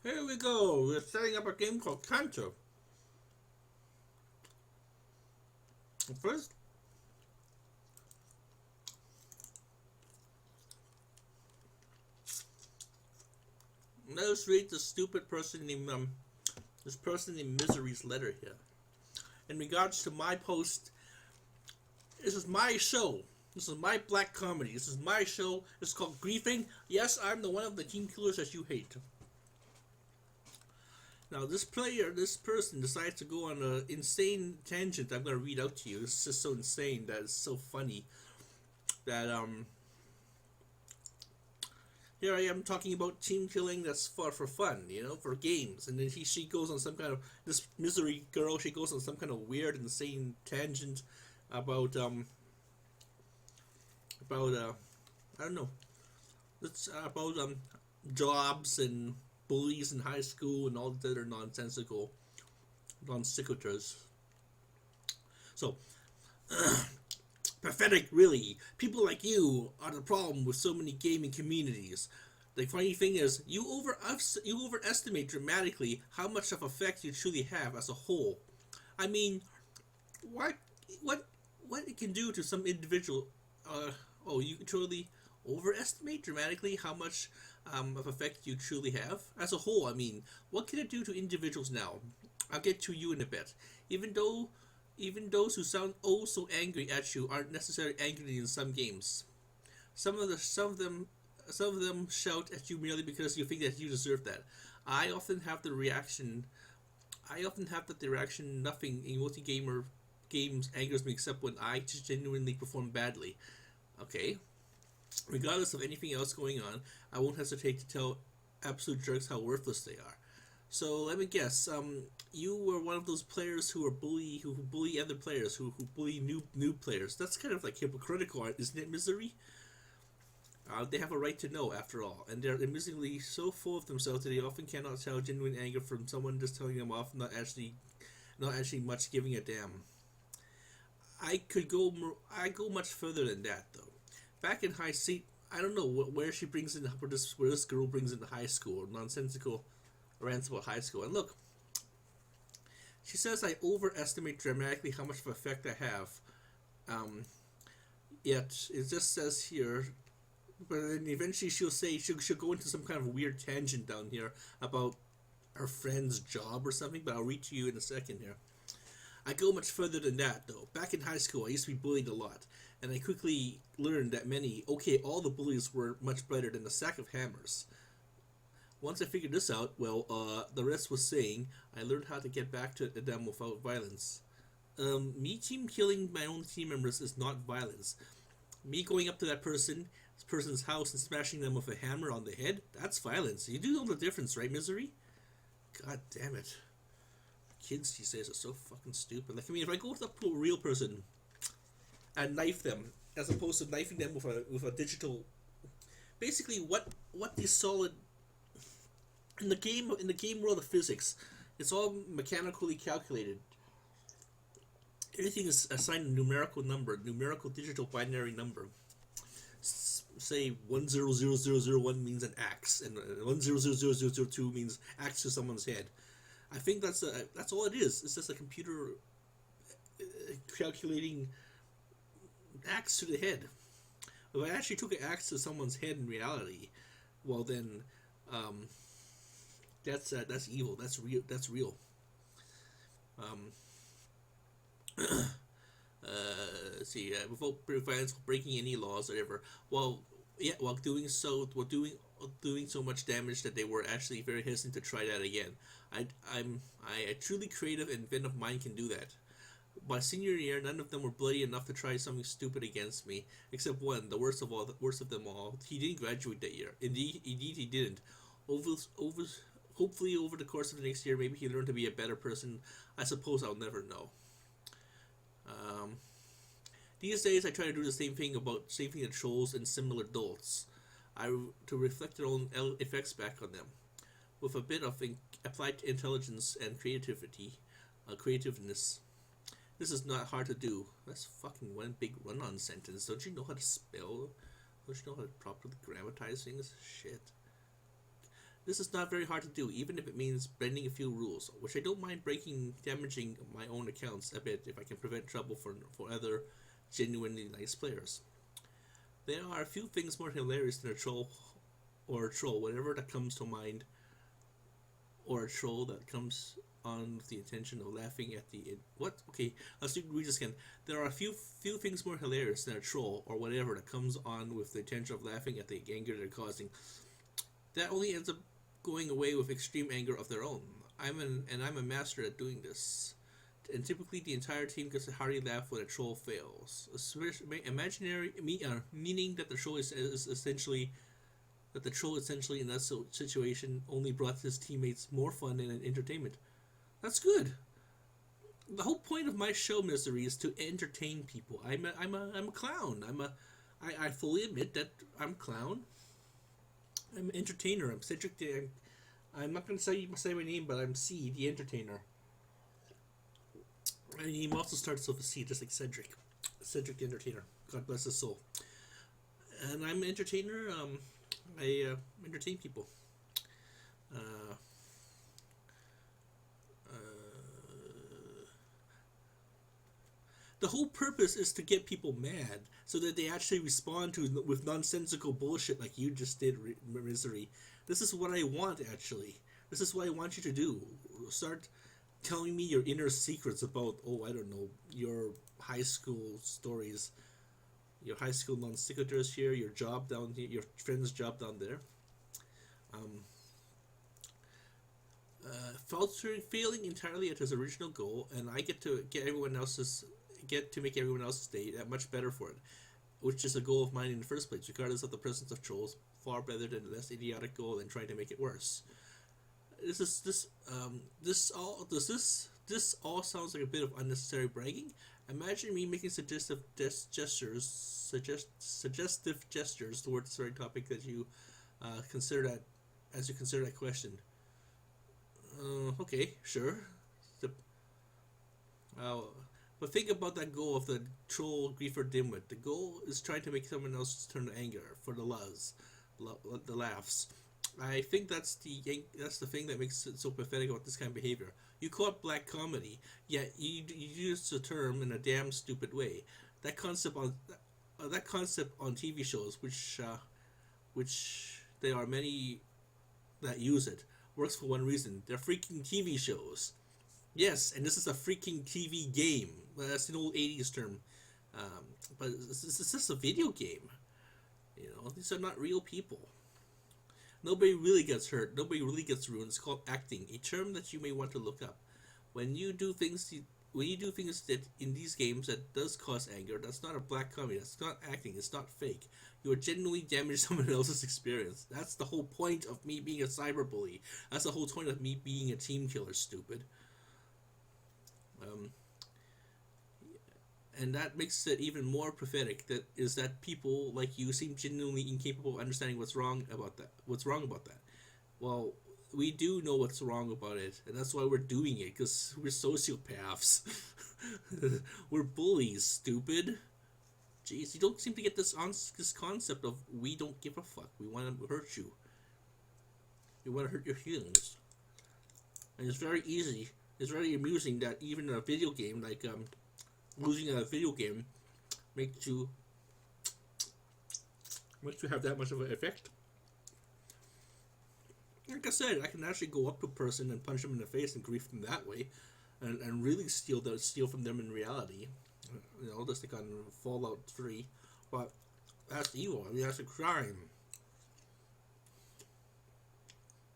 Here we go. We're setting up a game called Canto. First, let us read the stupid person named this person named Misery's letter here. In regards to my post, this is my show. This is my black comedy. This is my show. It's called Griefing. Yes, I'm the one of the team killers that you hate. Now, this person decides to go on an insane tangent I'm going to read out to you. It's just so insane that it's so funny that, here I am talking about team killing that's for fun, for games. And then she goes on some kind of, this misery girl, she goes on some kind of weird, insane tangent about, I don't know, it's about, jobs and bullies in high school and all the other nonsensical non sequiturs. So, pathetic, really. People like you are the problem with so many gaming communities. The funny thing is, you overestimate dramatically how much of effect you truly have as a whole. I mean, what what what it can do to some individual. You truly overestimate dramatically how much of effect you truly have as a whole. I mean, what can it do to individuals now? I'll get to you in a bit. Even though, even those who sound oh so angry at you aren't necessarily angry in some games. Some of them shout at you merely because you think that you deserve that. I often have the reaction. I often have the reaction. Nothing in multi-gamer games angers me except when I genuinely perform badly. Okay, regardless of anything else going on, I won't hesitate to tell absolute jerks how worthless they are. So let me guess. You were one of those players who bully other players, who bully new players. That's kind of like hypocritical, isn't it, Misery? They have a right to know, after all, and they're amusingly so full of themselves that they often cannot tell genuine anger from someone just telling them off, not actually much giving a damn. I go much further than that, though. Back in high seat, I don't know where she brings in where this girl brings into high school, nonsensical rants about high school. And look, she says I overestimate dramatically how much of effect I have. Um, Yet it just says here, but then eventually she'll go into some kind of weird tangent down here about her friend's job or something. But I'll read to you in a second here. I go much further than that, though. Back in high school, I used to be bullied a lot, and I quickly learned that all the bullies were much brighter than a sack of hammers. Once I figured this out, the rest was saying I learned how to get back to them without violence. Me team killing my own team members is not violence. Me going up to this person's house and smashing them with a hammer on the head, that's violence. You do know the difference, right, Misery? God damn it. Kids these days are so fucking stupid. Like, I mean, if I go up to a real person and knife them, as opposed to knifing them with a digital, basically, what these solid in the game world of physics, it's all mechanically calculated. Everything is assigned a numerical number, numerical digital binary number. Say 100001 means an axe, and 100002 means axe to someone's head. I think that's all it is. It's just a computer calculating axe to the head. If I actually took an axe to someone's head in reality, well then, um, that's evil. That's real. That's real. Um, let's see. Without violence, breaking any laws or whatever. Well, yeah. While doing so much damage that they were actually very hesitant to try that again. A truly creative and inventive mind can do that. My senior year, none of them were bloody enough to try something stupid against me, except one, the worst of them all. He didn't graduate that year. Indeed, he didn't. Over, over, Hopefully, over the course of the next year, maybe he learned to be a better person. I suppose I'll never know. Um, these days, I try to do the same thing about saving the trolls and similar dolts. To reflect their own effects back on them, with a bit of applied intelligence and creativeness. This is not hard to do. That's fucking one big run-on sentence. Don't you know how to spell? Don't you know how to properly grammatize things? Shit. This is not very hard to do, even if it means bending a few rules, which I don't mind damaging my own accounts a bit if I can prevent trouble for other genuinely nice players. There are a few things more hilarious than a troll, whatever that comes to mind, or a troll that comes on with the intention of laughing at what? Okay, let's read this again. There are a few things more hilarious than a troll or whatever that comes on with the intention of laughing at the anger they're causing. That only ends up going away with extreme anger of their own. I'm a master at doing this. And typically the entire team gets a hearty laugh when a troll fails. Meaning that the troll is essentially in that situation only brought his teammates more fun and entertainment. That's good. The whole point of my show, Misery, is to entertain people. I'm a clown. I fully admit that I'm a clown. I'm an entertainer. I'm Cedric. I'm not going to say my name, but I'm C, the entertainer. My name also starts with a C, just like Cedric. Cedric the entertainer. God bless his soul. And I'm an entertainer. I entertain people. The whole purpose is to get people mad so that they actually respond with nonsensical bullshit like you just did, Misery. This is what I want, actually. This is what I want you to do. Start telling me your inner secrets about, I don't know, your high school stories, your high school non-secateurs here, your job down here, your friend's job down there. Failing entirely at his original goal, and I get to make everyone else's day that much better for it, which is a goal of mine in the first place, regardless of the presence of trolls. Far better than a less idiotic goal than trying to make it worse. This all sounds like a bit of unnecessary bragging. Imagine me making suggestive gestures towards the very topic that you consider that question. Okay, sure. But think about that goal of the troll greifer dimwit. The goal is trying to make someone else turn to anger for the laughs. I think that's the thing that makes it so pathetic about this kind of behavior. You call it black comedy, yet you use the term in a damn stupid way. That concept on TV shows, which there are many that use it, works for one reason. They're freaking TV shows. Yes, and this is a freaking TV game. Well, that's an old 80s term. But it's just a video game. These are not real people. Nobody really gets hurt. Nobody really gets ruined. It's called acting, a term that you may want to look up. When you do things that in these games that does cause anger, that's not a black comedy. That's not acting. It's not fake. You are genuinely damaging someone else's experience. That's the whole point of me being a cyberbully. That's the whole point of me being a team killer, stupid. And that makes it even more pathetic. That people like you seem genuinely incapable of understanding what's wrong about that. Well, we do know what's wrong about it, and that's why we're doing it, because we're sociopaths. We're bullies, stupid. Jeez, you don't seem to get this concept of we don't give a fuck. We want to hurt you. We want to hurt your feelings. And it's very easy. It's very amusing that even in a video game, like losing a video game, makes you have that much of an effect. Like I said, I can actually go up to a person and punch them in the face and grief them that way, and really steal from them in reality. Just like on Fallout 3. But that's evil. I mean, that's a crime.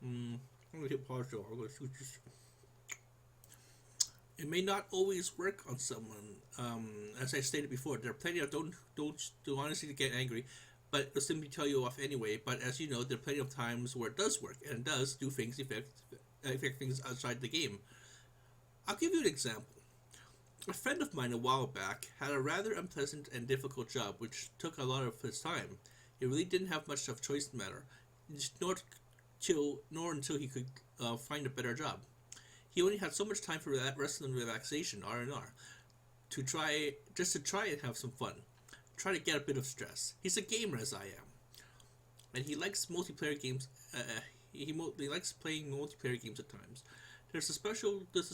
I'm gonna hit pause though. I'm gonna shoot this. It may not always work on someone. As I stated before, there are plenty of don't honestly get angry, but it'll simply tell you off anyway. But as you know, there are plenty of times where it does work, and it does do things affect things outside the game. I'll give you an example. A friend of mine a while back had a rather unpleasant and difficult job, which took a lot of his time. He really didn't have much of choice in the matter, nor until he could find a better job. He only had so much time for rest and relaxation, R&R, to try and have some fun, try to get a bit of stress. He's a gamer as I am, and he likes multiplayer games. he likes playing multiplayer games at times. There's a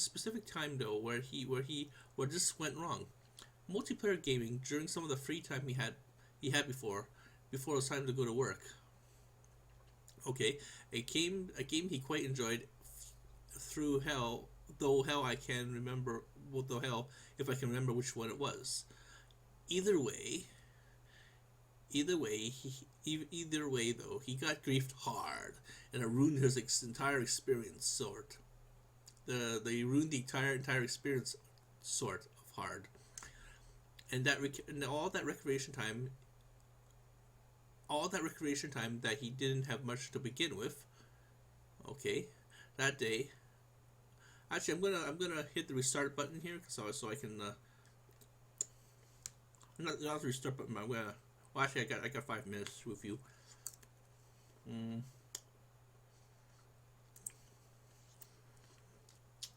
specific time though where this went wrong. Multiplayer gaming during some of the free time he had before it was time to go to work. Okay, a game he quite enjoyed through hell, though hell I can remember, well, though hell if I can remember which one it was. Either way, either way though, he got griefed hard, and it ruined his entire experience. They ruined the entire experience, sort of hard, and all that recreation time that he didn't have much to begin with. Okay, that day. Actually, I'm gonna hit the restart button here so I can. Not the restart button. I'm gonna. Well, actually, I got 5 minutes with you.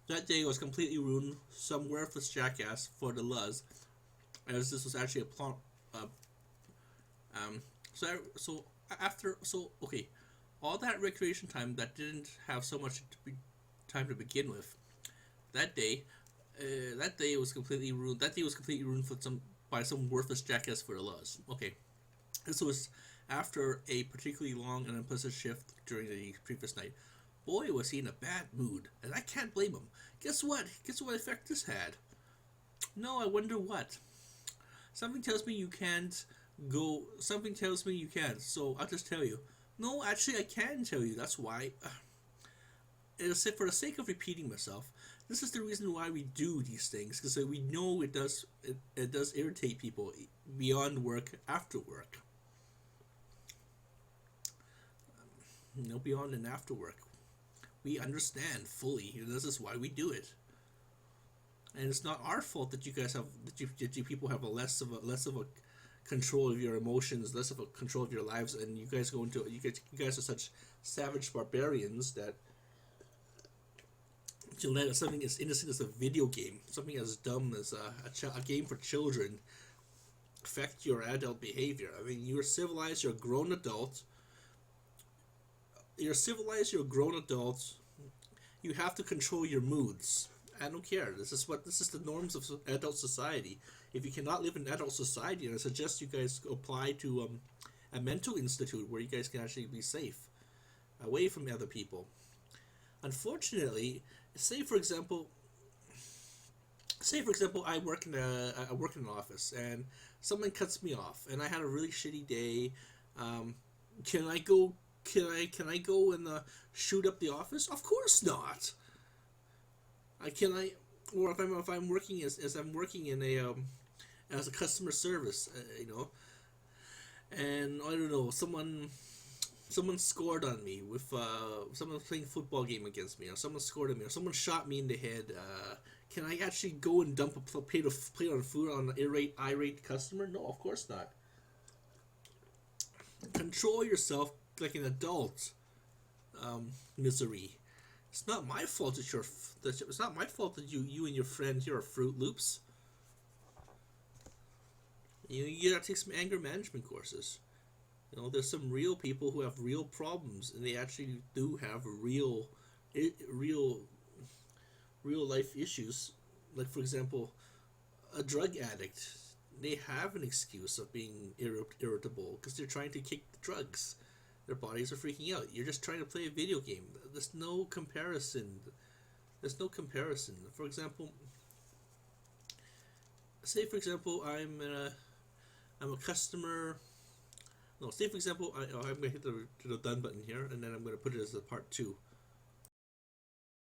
That day was completely ruined. Some worthless jackass for the Luz, as this was actually a plot. Okay, all that recreation time that didn't have so much time to begin with. That day, that day was completely ruined. That day was completely ruined by some worthless jackass for the Luz. Okay, this was after a particularly long and unpleasant shift during the previous night. Boy, was he in a bad mood, and I can't blame him. Guess what? Guess what effect this had? No, I wonder what. Something tells me you can't go. Something tells me you can't. So I'll just tell you. No, actually, I can tell you. That's why. For the sake of repeating myself, this is the reason why we do these things, because we know it does irritate people beyond work, after work. Beyond and after work. We understand fully. This is why we do it. And it's not our fault that you guys have that you people have less of a control of your emotions, less of a control of your lives, and you guys are such savage barbarians that to let something as innocent as a video game, something as dumb as a game for children, affect your adult behavior. I mean, you're civilized, you're a grown adult. You're civilized, you're a grown adult. You have to control your moods. I don't care. This is the norms of adult society. If you cannot live in adult society, I suggest you guys apply to a mental institute where you guys can actually be safe, away from other people. Unfortunately, say for example, I work in an office and someone cuts me off, and I had a really shitty day. Can I go? Can I go and shoot up the office? Of course not. Or if I'm working as I'm working in as a customer service, and I don't know, someone scored on me with someone playing a football game against me, or someone scored on me, or someone shot me in the head. Can I actually go and dump a plate on food on an irate customer? No, of course not. Control yourself like an adult. Misery. It's not my fault it's not my fault that you and your friend here are Fruit Loops. You gotta take some anger management courses. There's some real people who have real problems, and they actually do have real life issues. Like, for example, a drug addict. They have an excuse of being irritable because they're trying to kick the drugs. Their bodies are freaking out. You're just trying to play a video game. There's no comparison. For example, I'm a customer. No, say for example, I'm going to hit the done button here, and then I'm going to put it as a part 2.